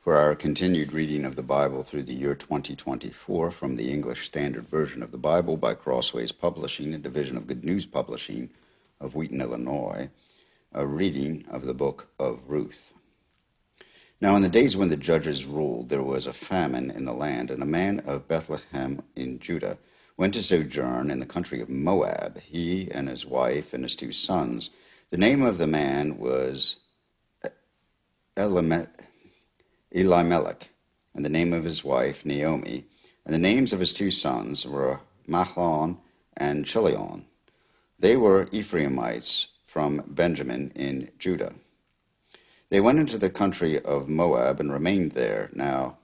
for our continued reading of the Bible through the year 2024 from the English Standard Version of the Bible by Crossways Publishing, a division of Good News Publishing of Wheaton, Illinois, a reading of the book of Ruth. Now in the days when the judges ruled, there was a famine in the land, and a man of Bethlehem in Judah went to sojourn in the country of Moab, he and his wife and his 2 sons. The name of the man was Elimelech, and the name of his wife Naomi, and the names of his 2 sons were Mahlon and Chilion. They were Ephraimites from Benjamin in Judah. They went into the country of Moab and remained there. Now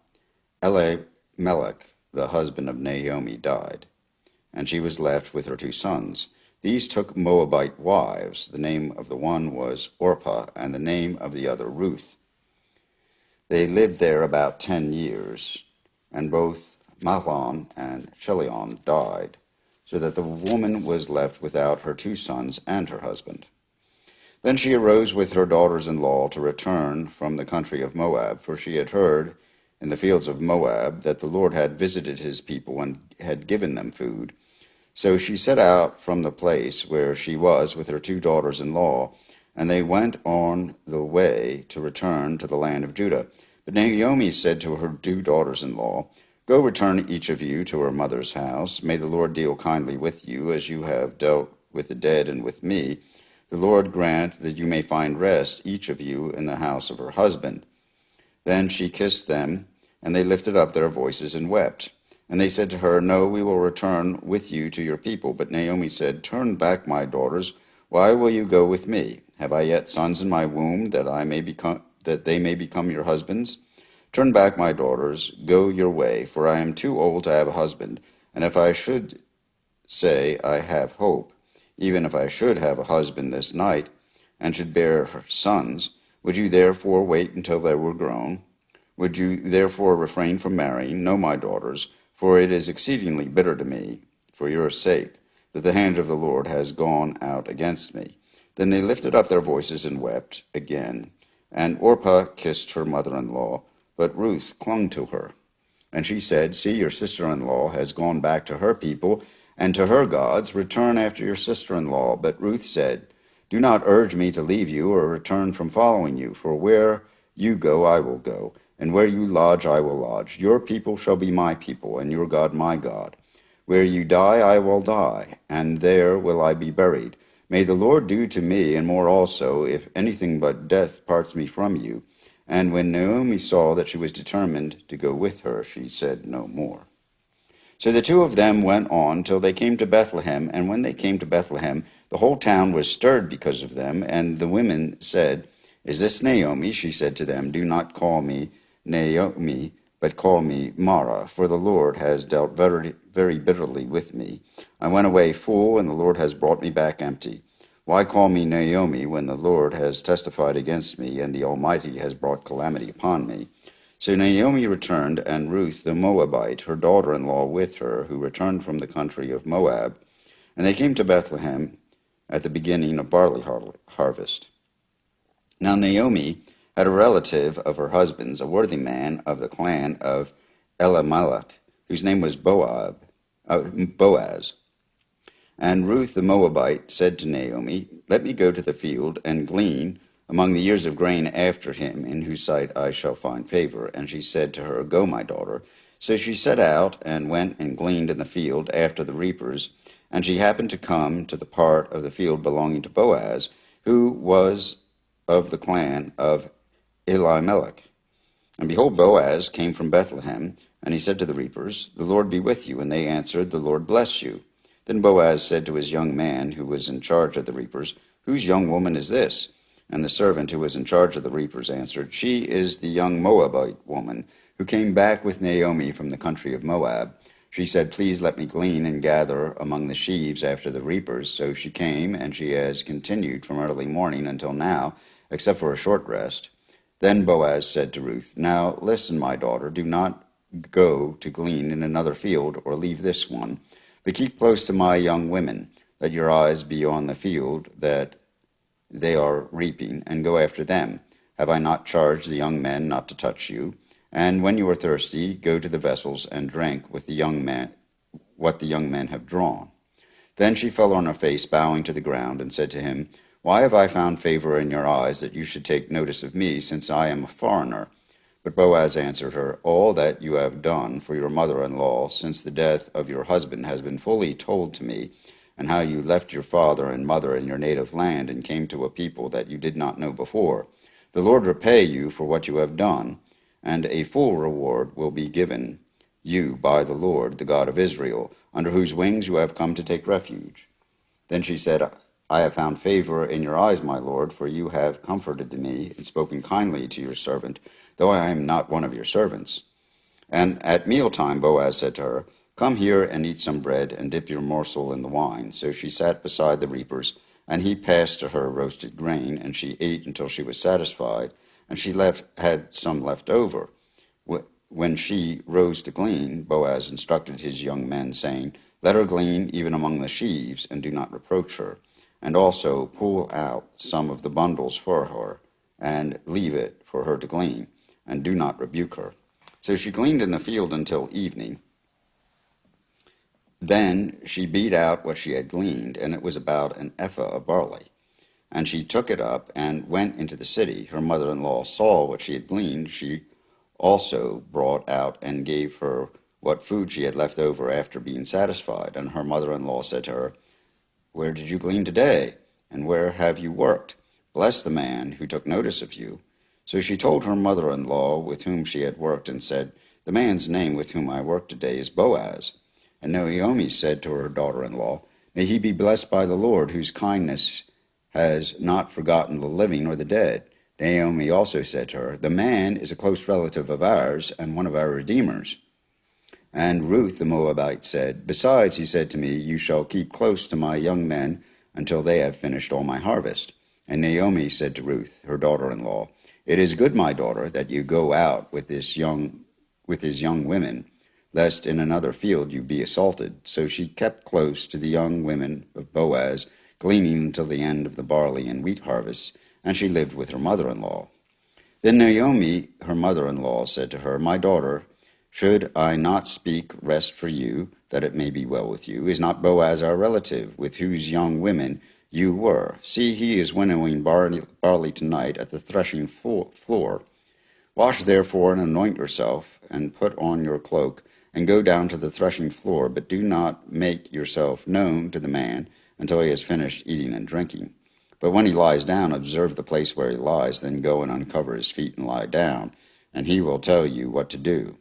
Elimelech, the husband of Naomi, died, and she was left with her 2 sons. These took Moabite wives. The name of the one was Orpah, and the name of the other Ruth. They lived there about 10 years, and both Mahlon and Chilion died, so that the woman was left without her 2 sons and her husband. Then she arose with her daughters-in-law to return from the country of Moab, for she had heard in the fields of Moab that the Lord had visited his people and had given them food. So she set out from the place where she was with her 2 daughters-in-law, and they went on the way to return to the land of Judah. But Naomi said to her 2 daughters-in-law, "Go return each of you to her mother's house. May the Lord deal kindly with you, as you have dealt with the dead and with me. The Lord grant that you may find rest, each of you, in the house of her husband." Then she kissed them, and they lifted up their voices and wept. And they said to her, "No, we will return with you to your people." But Naomi said, "Turn back, my daughters. Why will you go with me? Have I yet sons in my womb, that they may become your husbands? Turn back, my daughters, go your way, for I am too old to have a husband. And if I should say I have hope, even if I should have a husband this night, and should bear sons, would you therefore wait until they were grown? Would you therefore refrain from marrying? No, my daughters, for it is exceedingly bitter to me, for your sake, that the hand of the Lord has gone out against me." Then they lifted up their voices and wept again. And Orpah kissed her mother-in-law, but Ruth clung to her. And she said, "See, your sister-in-law has gone back to her people and to her gods. Return after your sister-in-law." But Ruth said, "Do not urge me to leave you or return from following you, for where you go I will go, and where you lodge I will lodge. Your people shall be my people, and your God my God. Where you die I will die, and there will I be buried. May the Lord do to me, and more also, if anything but death parts me from you." And when Naomi saw that she was determined to go with her, she said no more. So the 2 of them went on till they came to Bethlehem, and when they came to Bethlehem, the whole town was stirred because of them. And the women said, "Is this Naomi?" She said to them, "Do not call me Naomi, but call me Mara, for the Lord has dealt very, very bitterly with me. I went away full, and the Lord has brought me back empty. Why call me Naomi when the Lord has testified against me, and the Almighty has brought calamity upon me?" So Naomi returned, and Ruth the Moabite, her daughter-in-law, with her, who returned from the country of Moab. And they came to Bethlehem at the beginning of barley harvest. Now Naomi had a relative of her husband's, a worthy man of the clan of Elimelech, whose name was Boaz. And Ruth the Moabite said to Naomi, "Let me go to the field and glean among the ears of grain after him, in whose sight I shall find favor." And she said to her, "Go, my daughter." So she set out and went and gleaned in the field after the reapers. And she happened to come to the part of the field belonging to Boaz, who was of the clan of Elimelech. And behold, Boaz came from Bethlehem, and he said to the reapers, "The Lord be with you." And they answered, "The Lord bless you." Then Boaz said to his young man who was in charge of the reapers, "Whose young woman is this?" And the servant who was in charge of the reapers answered, "She is the young Moabite woman who came back with Naomi from the country of Moab. She said, 'Please let me glean and gather among the sheaves after the reapers.' So she came, and she has continued from early morning until now, except for a short rest." Then Boaz said to Ruth, "Now listen, my daughter, do not go to glean in another field or leave this one, but keep close to my young women. Let your eyes be on the field that they are reaping, and go after them. Have I not charged the young men not to touch you? And when you are thirsty, go to the vessels and drink with the young men what the young men have drawn. Then she fell on her face, bowing to the ground, and said to him, Why have I found favor in your eyes, that you should take notice of me, since I am a foreigner? But Boaz answered her, All that you have done for your mother-in-law since the death of your husband has been fully told to me, and how you left your father and mother in your native land and came to a people that you did not know before. The Lord repay you for what you have done, and a full reward will be given you by the Lord, the God of Israel, under whose wings you have come to take refuge. Then she said, I have found favor in your eyes, my lord, for you have comforted me and spoken kindly to your servant, though I am not one of your servants. And at mealtime Boaz said to her, Come here and eat some bread, and dip your morsel in the wine. So she sat beside the reapers, and he passed to her roasted grain, and she ate until she was satisfied, and she had some left over. When she rose to glean, Boaz instructed his young men, saying, Let her glean even among the sheaves, and do not reproach her. And also pull out some of the bundles for her, and leave it for her to glean, and do not rebuke her. So she gleaned in the field until evening. Then she beat out what she had gleaned, and it was about an ephah of barley. And she took it up and went into the city. Her mother-in-law saw what she had gleaned. She also brought out and gave her what food she had left over after being satisfied. And her mother-in-law said to her, Where did you glean today? And where have you worked? Bless the man who took notice of you. So she told her mother-in-law with whom she had worked, and said, The man's name with whom I work today is Boaz. And Naomi said to her daughter-in-law, May he be blessed by the Lord, whose kindness has not forgotten the living or the dead. Naomi also said to her, The man is a close relative of ours and one of our redeemers. And Ruth the Moabite said, Besides, he said to me, You shall keep close to my young men until they have finished all my harvest. And Naomi said to Ruth, her daughter-in-law, It is good, my daughter, that you go out with his young women, lest in another field you be assaulted. So she kept close to the young women of Boaz, gleaning until the end of the barley and wheat harvests, and she lived with her mother-in-law. Then Naomi, her mother-in-law, said to her, My daughter, should I not speak rest for you, that it may be well with you? Is not Boaz our relative, with whose young women you were? See, he is winnowing barley tonight at the threshing floor. Wash therefore and anoint yourself, and put on your cloak, and go down to the threshing floor, but do not make yourself known to the man until he has finished eating and drinking. But when he lies down, observe the place where he lies, then go and uncover his feet and lie down, and he will tell you what to do.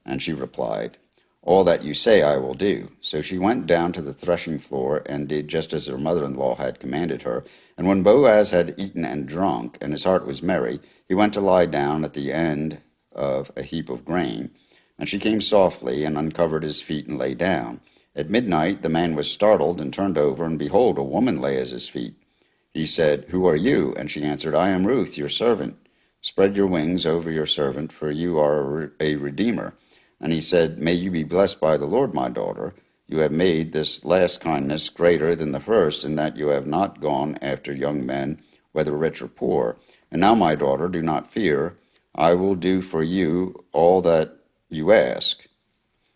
And she replied, All that you say I will do. So she went down to the threshing floor and did just as her mother-in-law had commanded her. And when Boaz had eaten and drunk, and his heart was merry, he went to lie down at the end of a heap of grain. And she came softly and uncovered his feet and lay down. At midnight the man was startled and turned over, and behold, a woman lay at his feet. He said, Who are you? And she answered, I am Ruth, your servant. Spread your wings over your servant, for you are a redeemer. And he said, May you be blessed by the Lord, my daughter. You have made this last kindness greater than the first, in that you have not gone after young men, whether rich or poor. And now, my daughter, do not fear. I will do for you all that you ask.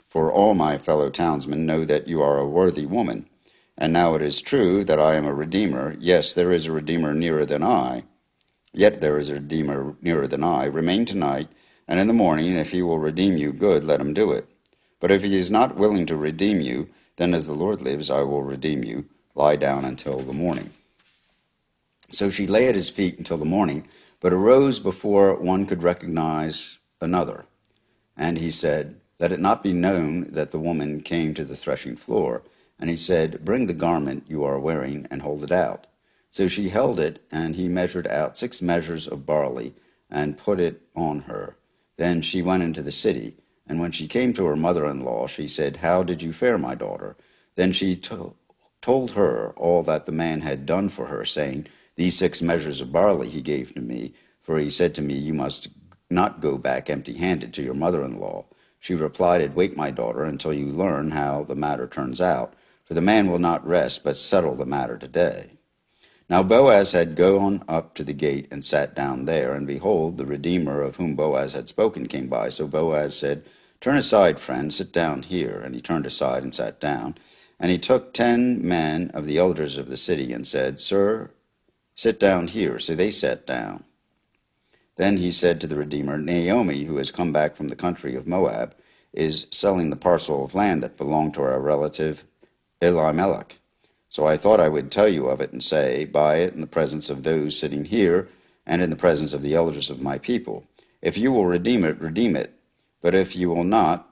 For all my fellow townsmen know that you are a worthy woman. And now it is true that I am a redeemer. Yes, there is a redeemer nearer than I. Yet there is a redeemer nearer than I. Remain tonight, and in the morning, if he will redeem you, good, let him do it. But if he is not willing to redeem you, then as the Lord lives, I will redeem you. Lie down until the morning. So she lay at his feet until the morning, but arose before one could recognize another. And he said, Let it not be known that the woman came to the threshing floor. And he said, Bring the garment you are wearing and hold it out. So she held it, and he measured out 6 measures of barley and put it on her. Then she went into the city, and when she came to her mother-in-law, she said, How did you fare, my daughter? Then she told her all that the man had done for her, saying, These 6 measures of barley he gave to me, for he said to me, You must not go back empty-handed to your mother-in-law. She replied, Wait, my daughter, until you learn how the matter turns out, for the man will not rest, but settle the matter today. Now Boaz had gone up to the gate and sat down there, and behold, the Redeemer of whom Boaz had spoken came by. So Boaz said, Turn aside, friend, sit down here. And he turned aside and sat down. And he took 10 men of the elders of the city and said, Sir, sit down here. So they sat down. Then he said to the Redeemer, Naomi, who has come back from the country of Moab, is selling the parcel of land that belonged to our relative Elimelech. So I thought I would tell you of it and say, Buy it in the presence of those sitting here and in the presence of the elders of my people. If you will redeem it, redeem it. But if you will not,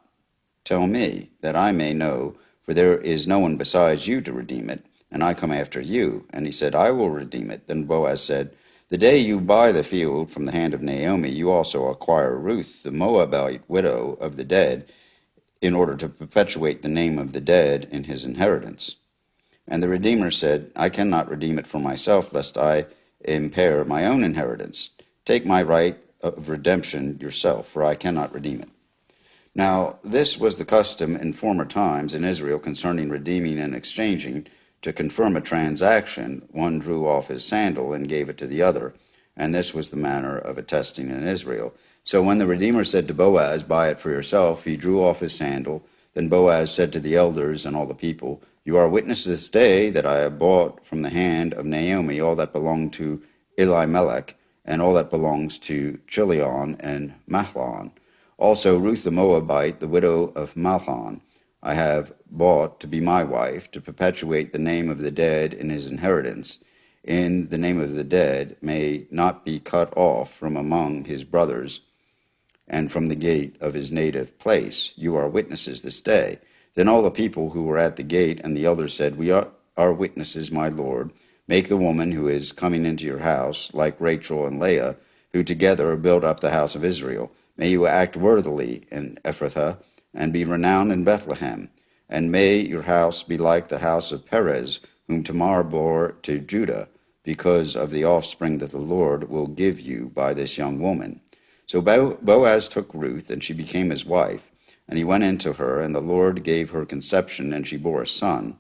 tell me, that I may know, for there is no one besides you to redeem it, and I come after you. And he said, I will redeem it. Then Boaz said, The day you buy the field from the hand of Naomi, you also acquire Ruth, the Moabite widow of the dead, in order to perpetuate the name of the dead in his inheritance. And the Redeemer said, I cannot redeem it for myself, lest I impair my own inheritance. Take my right of redemption yourself, for I cannot redeem it. Now this was the custom in former times in Israel concerning redeeming and exchanging. To confirm a transaction, one drew off his sandal and gave it to the other, and this was the manner of attesting in Israel. So when the Redeemer said to Boaz, Buy it for yourself, he drew off his sandal. Then Boaz said to the elders and all the people, You are witnesses this day that I have bought from the hand of Naomi all that belonged to Elimelech, and all that belongs to Chilion and Mahlon. Also Ruth the Moabite, the widow of Mahlon, I have bought to be my wife, to perpetuate the name of the dead in his inheritance. In the name of the dead may not be cut off from among his brothers, and from the gate of his native place. You are witnesses this day. Then all the people who were at the gate and the elders said, We are witnesses, my lord. Make the woman who is coming into your house like Rachel and Leah, who together built up the house of Israel. May you act worthily in Ephrathah, and be renowned in Bethlehem. And may your house be like the house of Perez, whom Tamar bore to Judah, because of the offspring that the Lord will give you by this young woman. So Boaz took Ruth, and she became his wife. And he went into her, and the Lord gave her conception, and she bore a son.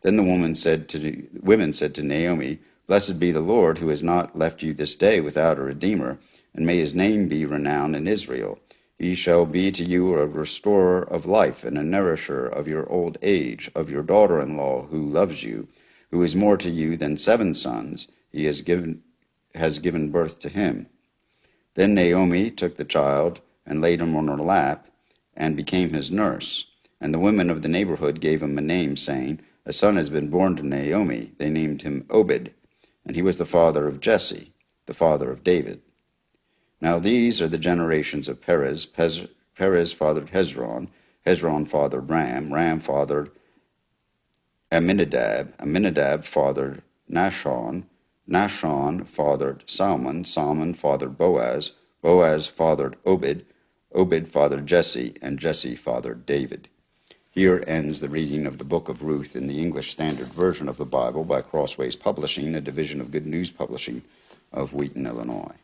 Then the women said to Naomi, Blessed be the Lord, who has not left you this day without a redeemer, and may his name be renowned in Israel. He shall be to you a restorer of life and a nourisher of your old age, of your daughter-in-law who loves you, who is more to you than 7 sons. He has given birth to him. Then Naomi took the child and laid him on her lap and became his nurse. And the women of the neighborhood gave him a name, saying, A son has been born to Naomi. They named him Obed, and he was the father of Jesse, the father of David. Now these are the generations of Perez. Perez fathered Hezron. Hezron fathered Ram. Ram fathered Amminadab. Amminadab fathered Nahshon. Nahshon fathered Salmon. Salmon fathered Boaz. Boaz fathered Obed. Obed fathered Jesse. And Jesse fathered David. Here ends the reading of the book of Ruth in the English Standard Version of the Bible by Crossways Publishing, a division of Good News Publishing of Wheaton, Illinois.